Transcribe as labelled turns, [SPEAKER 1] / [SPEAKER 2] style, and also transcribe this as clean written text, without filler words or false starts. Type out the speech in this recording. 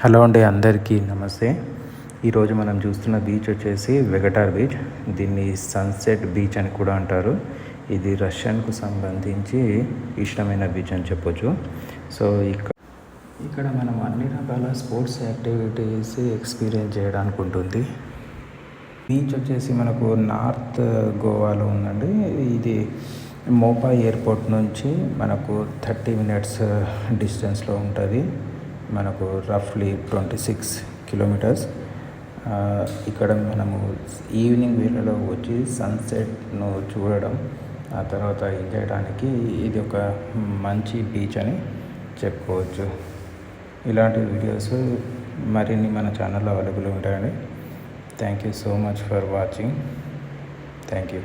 [SPEAKER 1] Hello అండి, అందరికీ నమస్తే. ఈరోజు మనం చూస్తున్న బీచ్ వచ్చేసి వెగటార్ బీచ్. దీన్ని సన్సెట్ బీచ్ అని కూడా అంటారు. ఇది రష్యన్కు సంబంధించి ఇష్టమైన బీచ్ అని చెప్పొచ్చు. సో ఇక్కడ మనం అన్ని రకాల స్పోర్ట్స్ యాక్టివిటీస్ ఎక్స్పీరియన్స్ చేయడానికి ఉంటుంది. బీచ్ వచ్చేసి మనకు నార్త్ గోవాలో ఉందండి. ఇది మోపా ఎయిర్పోర్ట్ నుంచి మనకు 30 మినిట్స్ డిస్టెన్స్లో ఉంటుంది. మనకు రఫ్లీ 26 కిలోమీటర్స్. ఇక్కడ మనము ఈవినింగ్ వేళలో వచ్చి సన్సెట్ను చూడడం, ఆ తర్వాత ఎంజాయ్ చేయడానికి ఇది ఒక మంచి బీచ్ అని చెప్పుకోవచ్చు. ఇలాంటి వీడియోస్ మరిన్ని మన ఛానల్లో అవైలబుల్ ఉంటాయండి. Thank you so much for watching. Thank you.